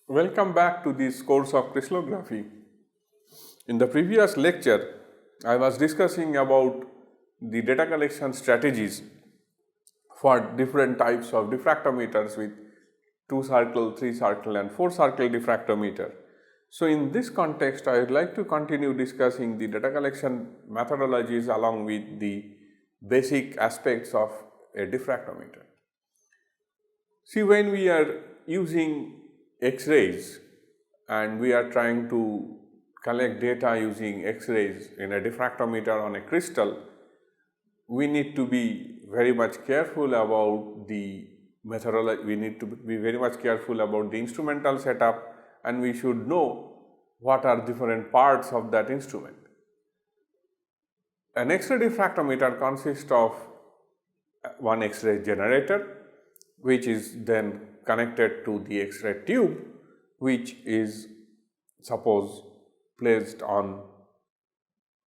Welcome back to this course of crystallography. In the previous lecture, I was discussing about the data collection strategies for different types of diffractometers with 2-circle, 3-circle and 4-circle diffractometer. So in this context, I would like to continue discussing the data collection methodologies along with the basic aspects of a diffractometer. See, when we are using X-rays and we are trying to collect data using X-rays in a diffractometer on a crystal, we need to be very much careful about the methodology. We need to be very much careful about the instrumental setup, and we should know what are different parts of that instrument. An X-ray diffractometer consists of one X-ray generator, which is then connected to the X-ray tube, which is suppose placed on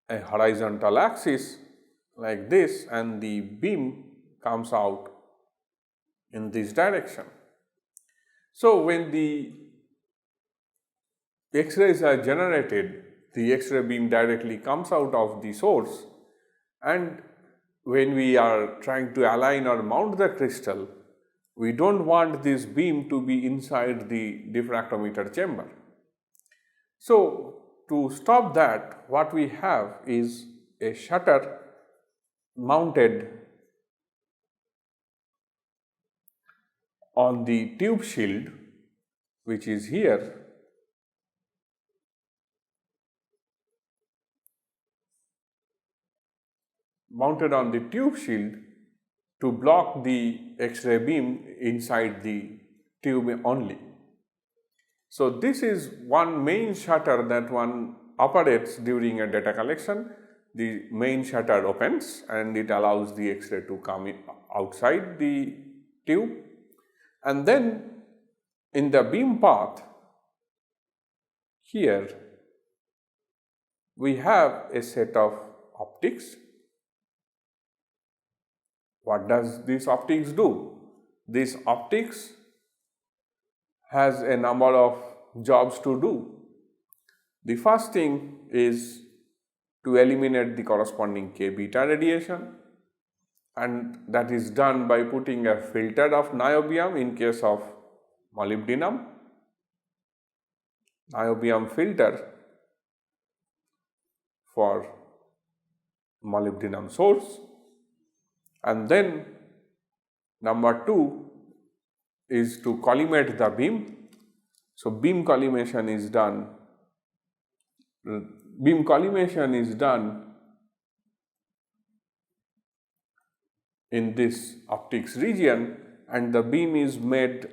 a horizontal axis like this, and the beam comes out in this direction. So when the X-rays are generated, the X-ray beam directly comes out of the source, and when we are trying to align or mount the crystal, we don't want this beam to be inside the diffractometer chamber. So to stop that, what we have is a shutter mounted on the tube shield, which is here, mounted on the tube shield to block the X-ray beam inside the tube only. So this is one main shutter that one operates during a data collection. The main shutter opens and it allows the X-ray to come outside the tube, and then in the beam path here we have a set of optics. What does this optics do? This optics has a number of jobs to do. The first thing is to eliminate the corresponding K beta radiation, and that is done by putting a filter of niobium in case of molybdenum. Niobium filter for molybdenum source. And then number 2 is to collimate the beam. So beam collimation is done. Beam collimation is done in this optics region, and the beam is made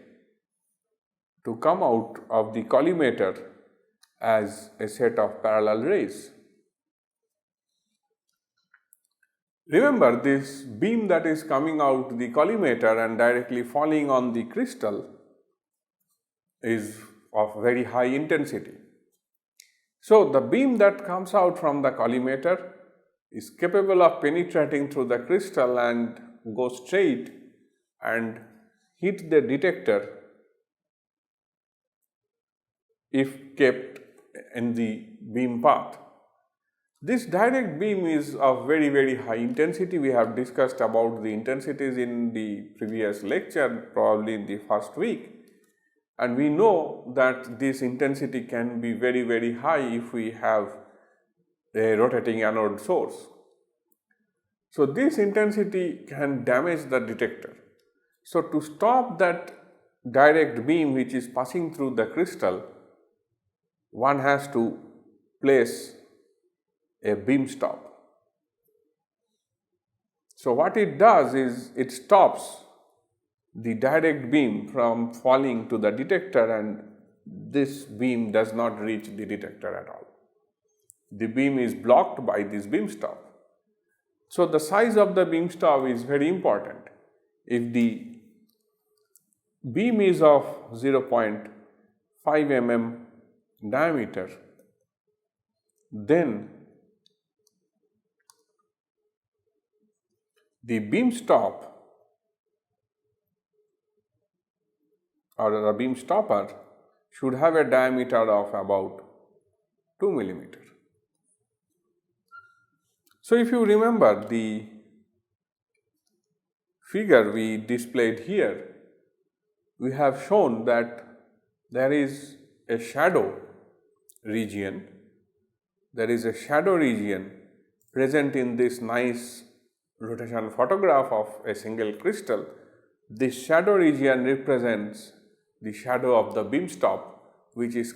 to come out of the collimator as a set of parallel rays. Remember, this beam that is coming out the collimator and directly falling on the crystal is of very high intensity. So the beam that comes out from the collimator is capable of penetrating through the crystal and go straight and hit the detector if kept in the beam path. This direct beam is of very high intensity. We have discussed about the intensities in the previous lecture, probably in the first week, and we know that this intensity can be very high if we have a rotating anode source. So this intensity can damage the detector. So to stop that direct beam which is passing through the crystal, one has to place a beam stop. So what it does is it stops the direct beam from falling to the detector, and this beam does not reach the detector at all. The beam is blocked by this beam stop. So the size of the beam stop is very important. If the beam is of 0.5 mm diameter, then the beam stop or the beam stopper should have a diameter of about 2 millimeter. So, if you remember the figure we displayed here, we have shown that there is a shadow region, present in this nice rotation photograph of a single crystal. This shadow region represents the shadow of the beam stop, which is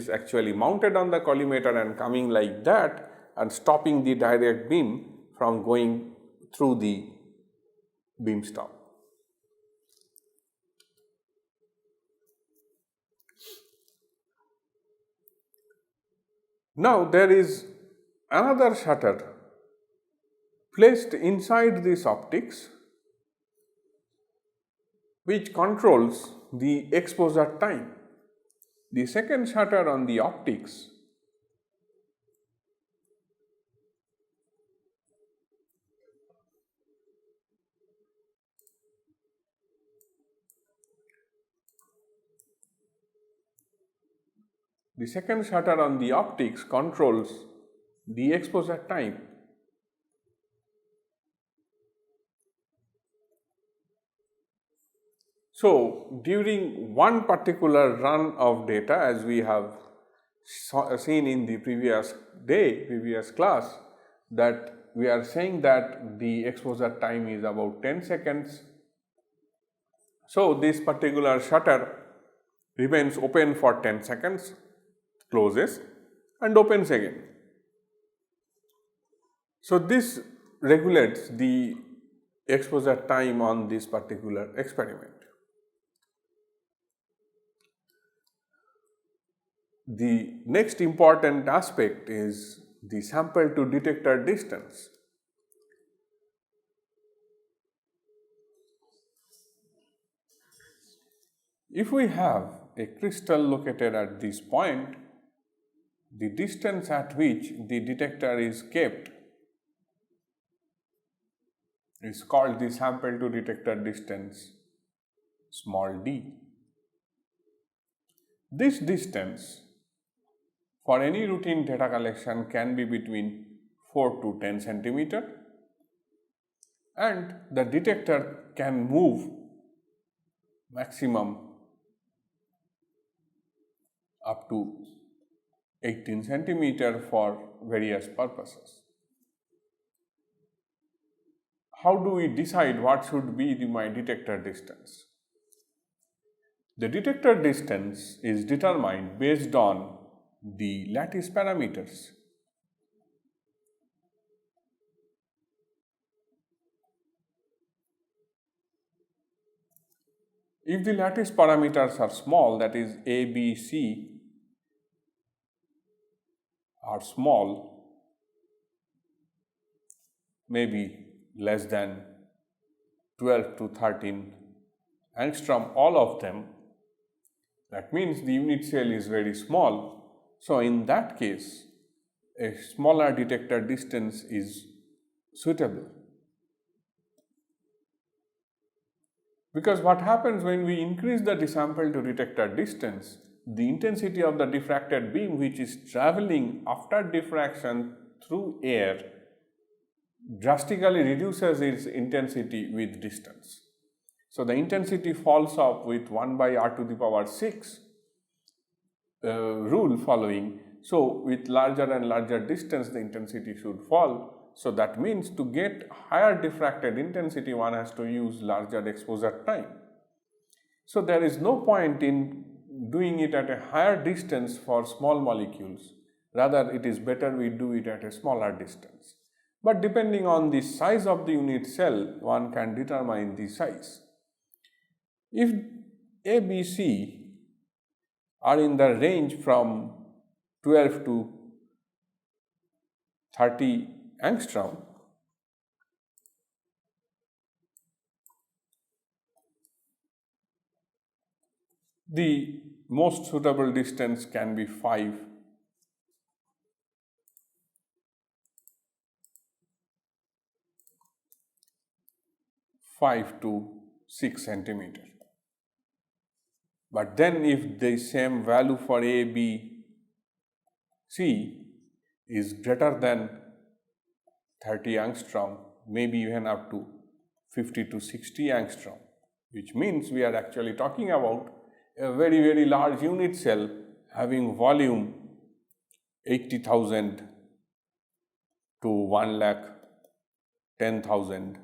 actually mounted on the collimator and coming like that and stopping the direct beam from going through the beam stop. Now, there is another shutter placed inside this optics which controls the exposure time. The second shutter on the optics controls the exposure time. So, during one particular run of data, as we have seen in the previous class, that we are saying that the exposure time is about 10 seconds. So, this particular shutter remains open for 10 seconds, closes and opens again. So, this regulates the exposure time on this particular experiment. The next important aspect is the sample to detector distance. If we have a crystal located at this point, the distance at which the detector is kept is called the sample to detector distance, small d. This distance for any routine data collection can be between 4 to 10 centimeter, and the detector can move maximum up to 18 centimeter for various purposes. How do we decide what should be my detector distance? The detector distance is determined based on the lattice parameters. If the lattice parameters are small, that is A, B, C are small, maybe less than 12 to 13 angstrom, all of them, that means the unit cell is very small. So, in that case, a smaller detector distance is suitable. Because what happens when we increase the sample to detector distance, the intensity of the diffracted beam which is traveling after diffraction through air drastically reduces its intensity with distance. So, the intensity falls off with 1 by r to the power 6 rule following. So, with larger and larger distance the intensity should fall. So, that means to get higher diffracted intensity one has to use larger exposure time. So, there is no point in doing it at a higher distance for small molecules, rather it is better we do it at a smaller distance. But depending on the size of the unit cell, one can determine the size. If A, B, C are in the range from 12 to 30 angstrom, the most suitable distance can be 5 to 6 centimeter. But then if the same value for A, B, C is greater than 30 angstrom, maybe even up to 50 to 60 angstrom, which means we are actually talking about a very, very large unit cell having volume 80,000 to 1,10,000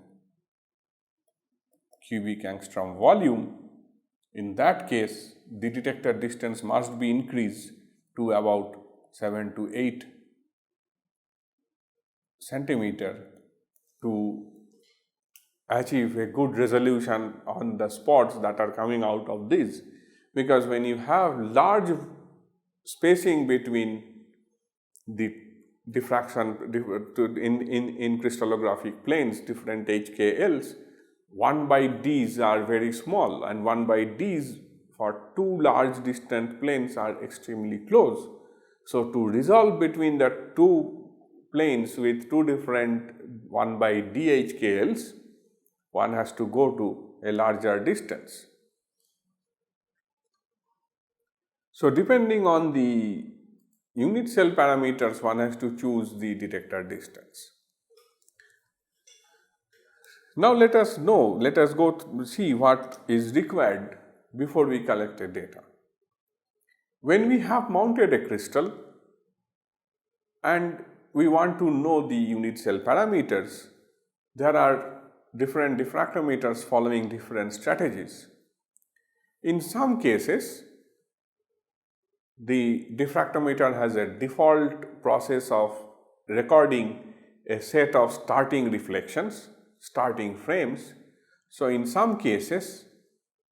cubic angstrom volume. In that case, the detector distance must be increased to about 7 to 8 centimeter to achieve a good resolution on the spots that are coming out of this. Because when you have large spacing between the diffraction in crystallographic planes, different HKLs, 1 by D's are very small and 1 by D's for two large distant planes are extremely close. So, to resolve between the two planes with two different 1 by D HKLs, one has to go to a larger distance. So, depending on the unit cell parameters, one has to choose the detector distance. Now, let us go see what is required before we collect the data. When we have mounted a crystal and we want to know the unit cell parameters, there are different diffractometers following different strategies. In some cases, the diffractometer has a default process of recording a set of starting reflections, starting frames. So, in some cases,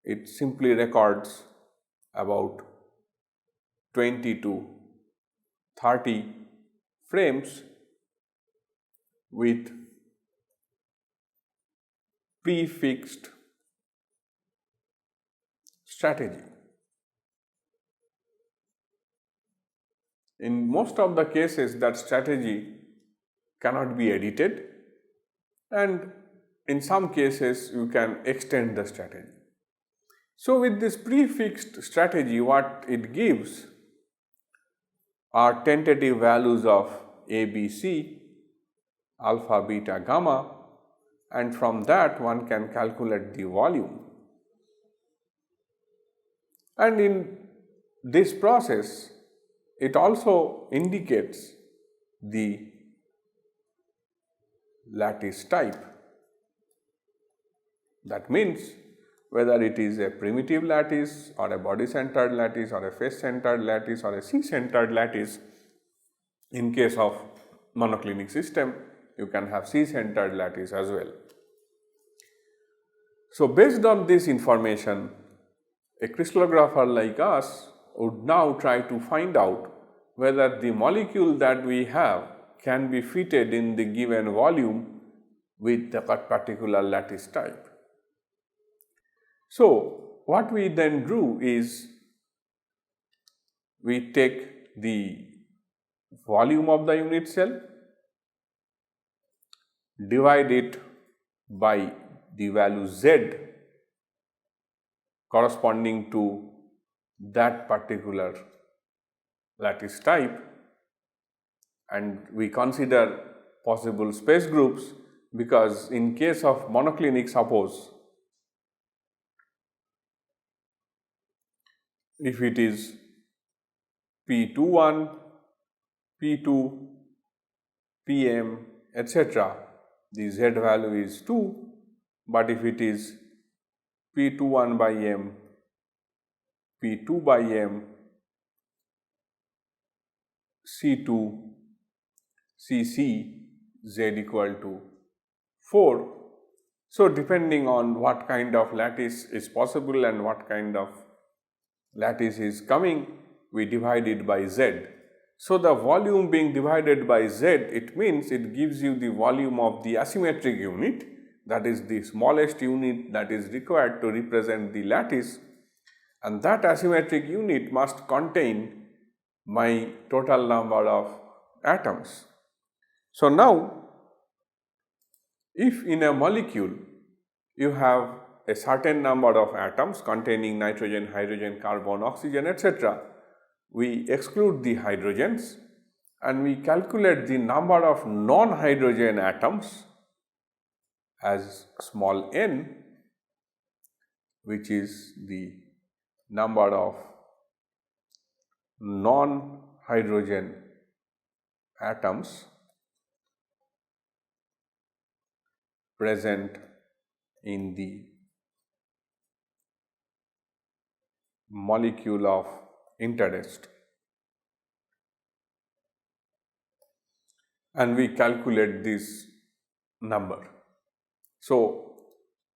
it simply records about 20 to 30 frames with prefixed strategy. In most of the cases, that strategy cannot be edited, and in some cases you can extend the strategy. So, with this prefixed strategy, what it gives are tentative values of A, B, C, alpha, beta, gamma, and from that one can calculate the volume. And in this process, it also indicates the lattice type. That means whether it is a primitive lattice or a body-centered lattice or a face-centered lattice or a C-centered lattice. In case of monoclinic system, you can have C-centered lattice as well. So, based on this information, a crystallographer like us would now try to find out whether the molecule that we have can be fitted in the given volume with the particular lattice type. So, what we then do is we take the volume of the unit cell, divide it by the value Z corresponding to that particular lattice type, and we consider possible space groups, because in case of monoclinic, suppose if it is P21, P2, PM, etc., the Z value is 2, but if it is P21 by M, P2 by M, C2, CC, Z equal to 4. So, depending on what kind of lattice is possible and what kind of lattice is coming, we divide it by Z. So, the volume being divided by Z, it means it gives you the volume of the asymmetric unit, that is the smallest unit that is required to represent the lattice, and that asymmetric unit must contain my total number of atoms. So, now if in a molecule you have a certain number of atoms containing nitrogen, hydrogen, carbon, oxygen, etc., we exclude the hydrogens and we calculate the number of non-hydrogen atoms as small n, which is the number of non-hydrogen atoms present in the molecule of interest, and we calculate this number. So,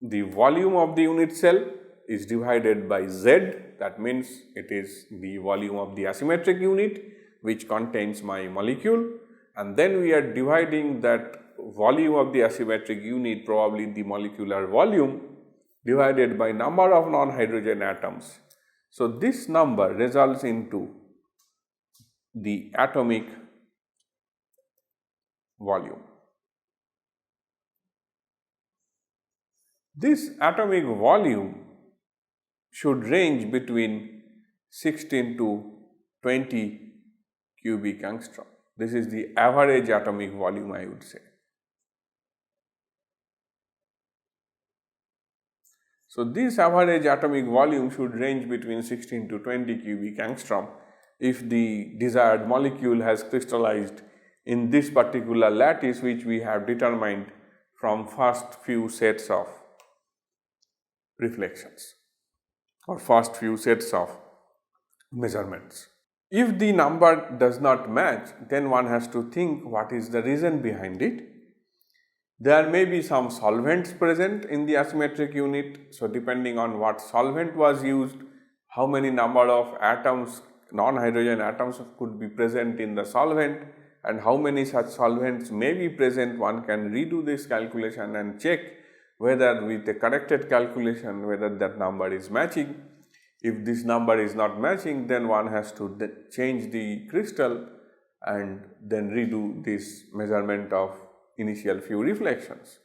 the volume of the unit cell is divided by Z, that means it is the volume of the asymmetric unit which contains my molecule, and then we are dividing that volume of the asymmetric unit, probably the molecular volume, divided by number of non-hydrogen atoms. So, this number results into the atomic volume. This atomic volume should range between 16 to 20 cubic angstrom. This is the average atomic volume, I would say. So, this average atomic volume should range between 16 to 20 cubic angstrom if the desired molecule has crystallized in this particular lattice, which we have determined from first few sets of reflections or first few sets of measurements. If the number does not match, then one has to think what is the reason behind it. There may be some solvents present in the asymmetric unit. So, depending on what solvent was used, how many number of atoms, non-hydrogen atoms could be present in the solvent, and how many such solvents may be present, one can redo this calculation and check whether with a corrected calculation whether that number is matching. If this number is not matching, then one has to change the crystal and then redo this measurement of initial few reflections.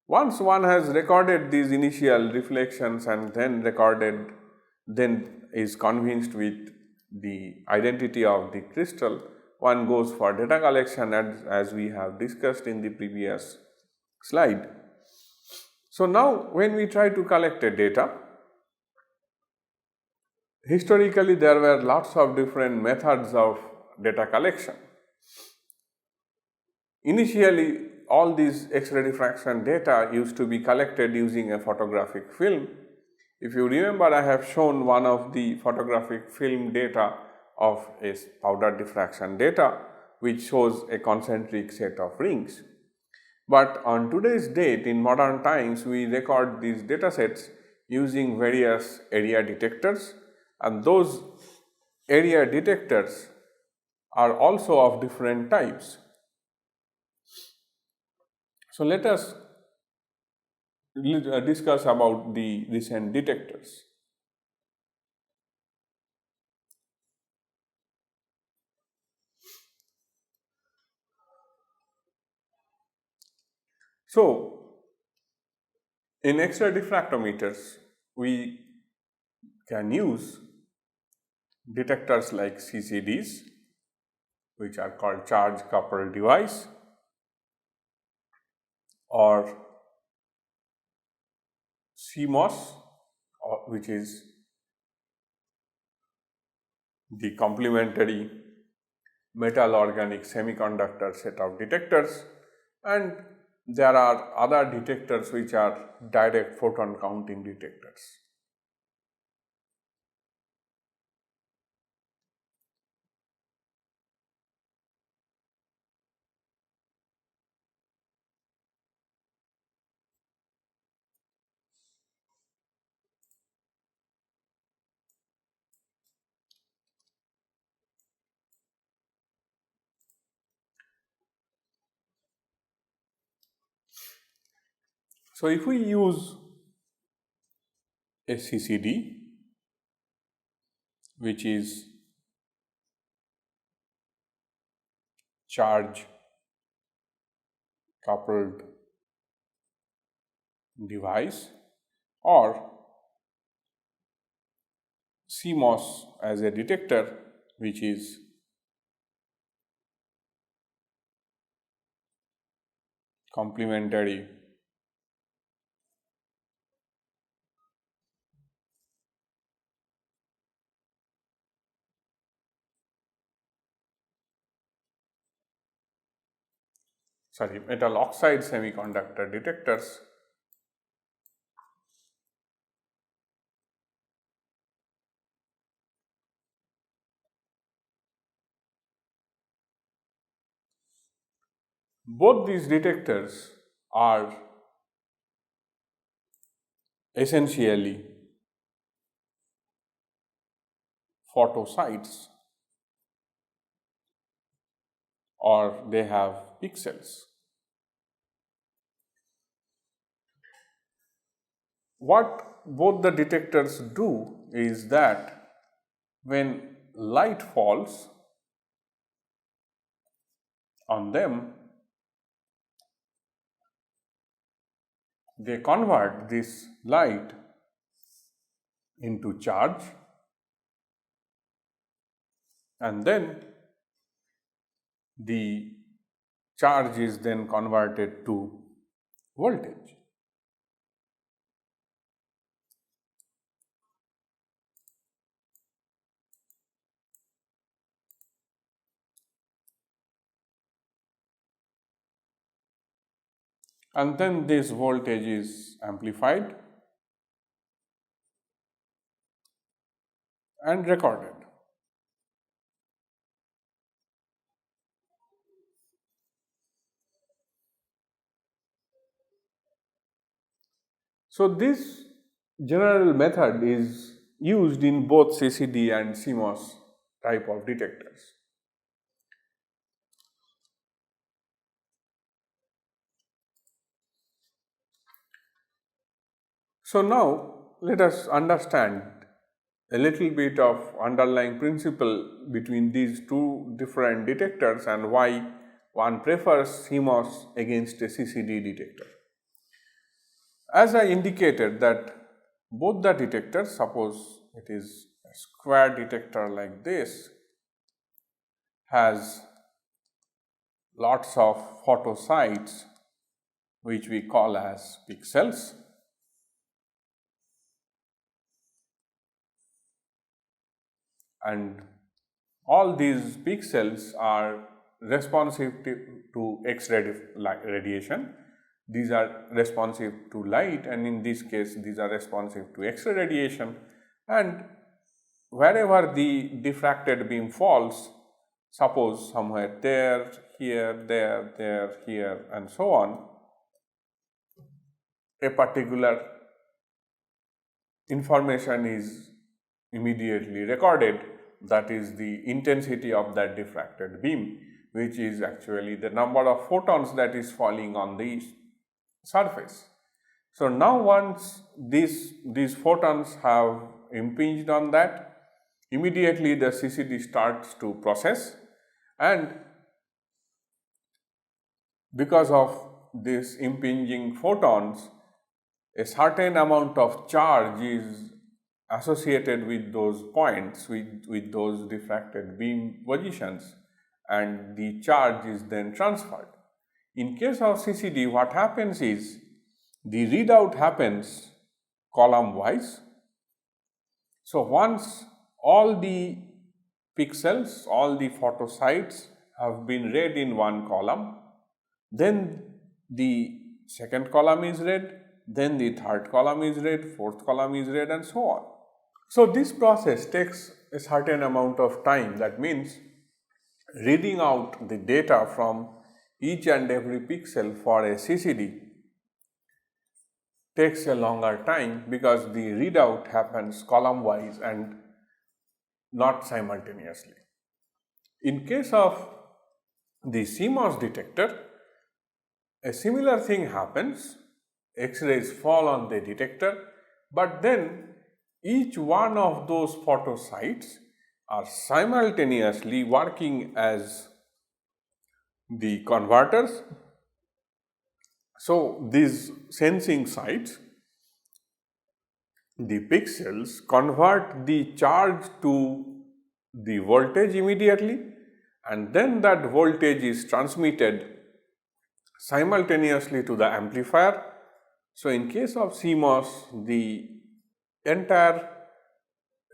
Once one has recorded these initial reflections and then is convinced with the identity of the crystal, one goes for data collection as we have discussed in the previous slide. So, now when we try to collect a data, historically there were lots of different methods of data collection. Initially, all these X-ray diffraction data used to be collected using a photographic film. If you remember, I have shown one of the photographic film data of a powder diffraction data, which shows a concentric set of rings. But on today's date, in modern times, we record these data sets using various area detectors, and those area detectors are also of different types. So, let us discuss about the recent detectors. So, in Xray diffractometers, we can use detectors like CCDs, which are called charge coupled device, or CMOS, which is the complementary metal organic semiconductor set of detectors, and there are other detectors which are direct photon counting detectors. So, if we use a CCD, which is charge coupled device, or CMOS as a detector, which is complementary metal oxide semiconductor detectors. Both these detectors are essentially photosites, or they have pixels. What both the detectors do is that when light falls on them, they convert this light into charge, and then the charge is then converted to voltage. And then this voltage is amplified and recorded. So this general method is used in both CCD and CMOS type of detectors. So now let us understand a little bit of underlying principle between these two different detectors and why one prefers CMOS against a CCD detector. As I indicated that both the detectors, suppose it is a square detector like this, has lots of photosites which we call as pixels, and all these pixels are responsive to X-ray radiation. These are responsive to light, and in this case these are responsive to X-ray radiation, and wherever the diffracted beam falls, suppose somewhere there, here, there, here, and so on, a particular information is immediately recorded, that is the intensity of that diffracted beam, which is actually the number of photons that is falling on the surface. So now once these photons have impinged on that, immediately the CCD starts to process, and because of this impinging photons, a certain amount of charge is associated with those points, with those diffracted beam positions, and the charge is then transferred. In case of CCD, what happens is the readout happens column wise. So once all the pixels, all the photosites have been read in one column, then the second column is read, then the third column is read, fourth column is read, and so on. So this process takes a certain amount of time. That means reading out the data from each and every pixel for a CCD takes a longer time because the readout happens column wise and not simultaneously. In case of the CMOS detector, a similar thing happens. X-rays fall on the detector, but then each one of those photosites are simultaneously working as the converters. So these sensing sites the pixels convert the charge to the voltage immediately, and then that voltage is transmitted simultaneously to the amplifier. So, in case of CMOS, the entire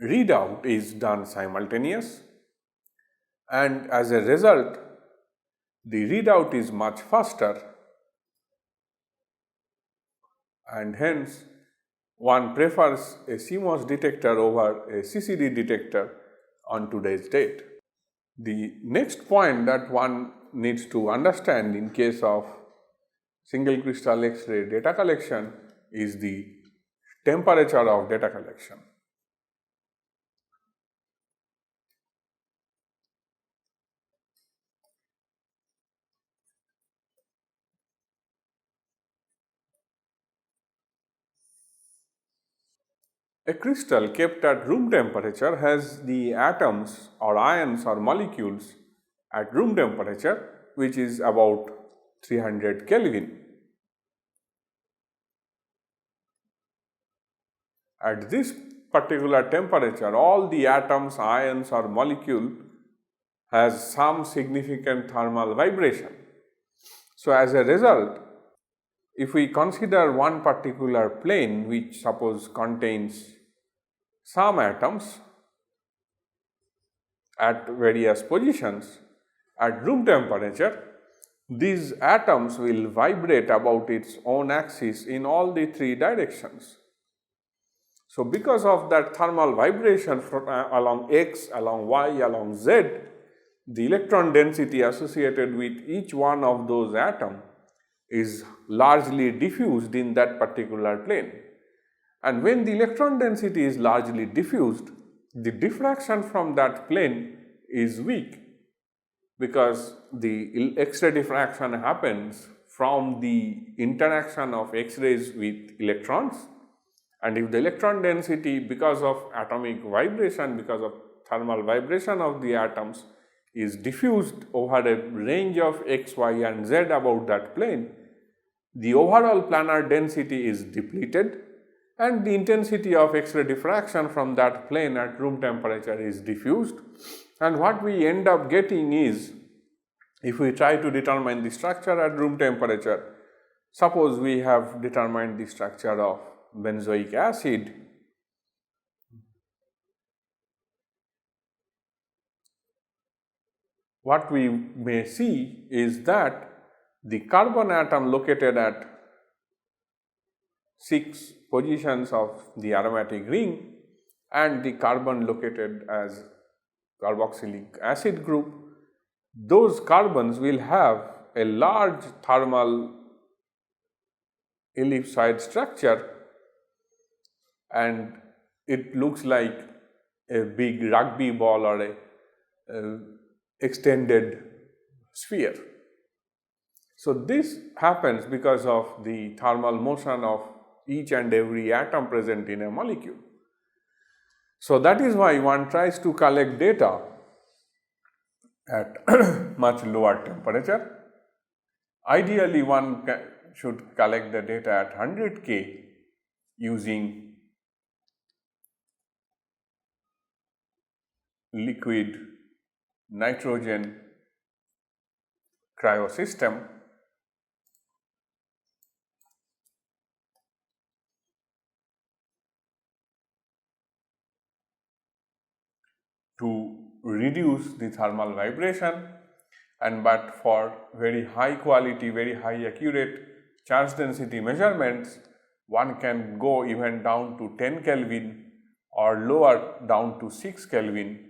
readout is done simultaneous, and as a result the readout is much faster, and hence one prefers a CMOS detector over a CCD detector on today's date. The next point that one needs to understand in case of single crystal X-ray data collection is the temperature of data collection. A crystal kept at room temperature has the atoms or ions or molecules at room temperature, which is about 300 Kelvin. At this particular temperature, all the atoms, ions or molecule has some significant thermal vibration. So, as a result, if we consider one particular plane which suppose contains some atoms at various positions at room temperature, these atoms will vibrate about its own axis in all the three directions. So, because of that thermal vibration along x, along y, along z, the electron density associated with each one of those atoms is largely diffused in that particular plane. And when the electron density is largely diffused, the diffraction from that plane is weak, because the X-ray diffraction happens from the interaction of X-rays with electrons, and if the electron density, because of atomic vibration, because of thermal vibration of the atoms, is diffused over a range of x, y and z about that plane, the overall planar density is depleted and the intensity of X-ray diffraction from that plane at room temperature is diffused. And what we end up getting is, if we try to determine the structure at room temperature, suppose we have determined the structure of benzoic acid, what we may see is that the carbon atom located at 6 positions of the aromatic ring and the carbon located as carboxylic acid group, those carbons will have a large thermal ellipsoid structure, and it looks like a big rugby ball or a extended sphere. So, this happens because of the thermal motion of each and every atom present in a molecule. So, that is why one tries to collect data at much lower temperature. Ideally, one should collect the data at 100 K using liquid nitrogen cryosystem. To reduce the thermal vibration, and but for very high quality, very high accurate charge density measurements, one can go even down to 10 Kelvin or lower down to 6 Kelvin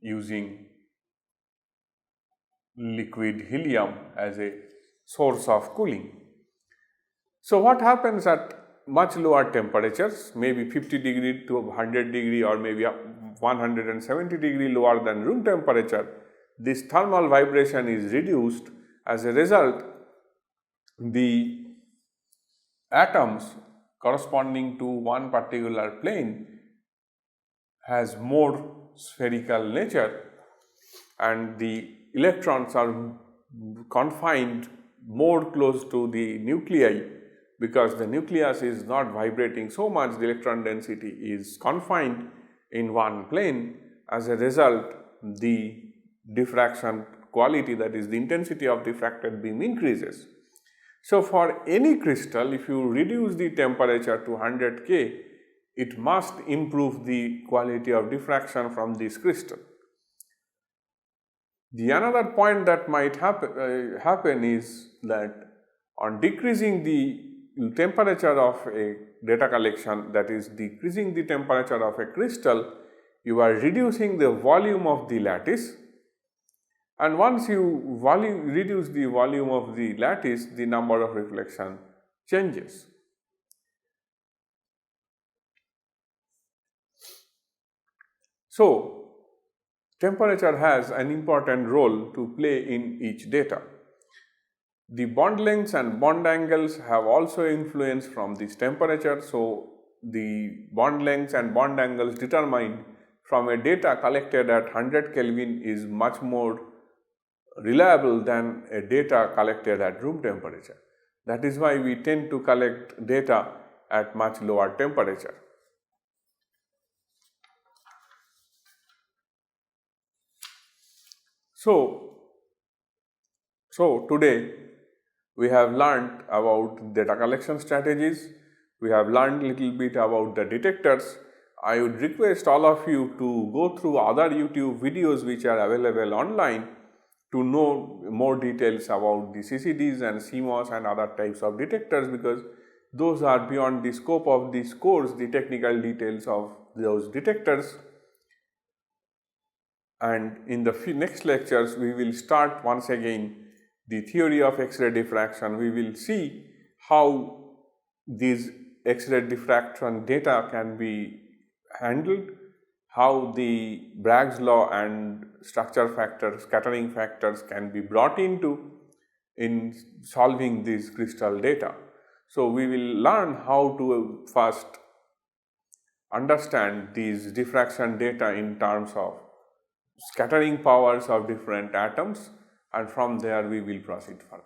using liquid helium as a source of cooling. So, what happens at much lower temperatures, maybe 50 degree to 100 degree or maybe 170 degree lower than room temperature, this thermal vibration is reduced. As a result, the atoms corresponding to one particular plane has more spherical nature, and the electrons are confined more close to the nuclei, because the nucleus is not vibrating so much, the electron density is confined in one plane. As a result, the diffraction quality, that is the intensity of diffracted beam, increases. So for any crystal, if you reduce the temperature to 100 K, it must improve the quality of diffraction from this crystal. The another point that might happen is that on decreasing the temperature of a data collection, that is decreasing the temperature of a crystal, you are reducing the volume of the lattice, and once you reduce the volume of the lattice, the number of reflection changes. So temperature has an important role to play in each data. The bond lengths and bond angles have also influence from this temperature. So the bond lengths and bond angles determined from a data collected at 100 Kelvin is much more reliable than a data collected at room temperature. That is why we tend to collect data at much lower temperature. So today we have learned about data collection strategies, we have learned little bit about the detectors. I would request all of you to go through other YouTube videos which are available online to know more details about the CCDs and CMOS and other types of detectors, because those are beyond the scope of this course, the technical details of those detectors. And in the next lectures, we will start once again the theory of X-ray diffraction. We will see how these X-ray diffraction data can be handled, how the Bragg's law and structure factors, scattering factors can be brought into in solving this crystal data. So we will learn how to first understand these diffraction data in terms of scattering powers of different atoms, and from there we will proceed further.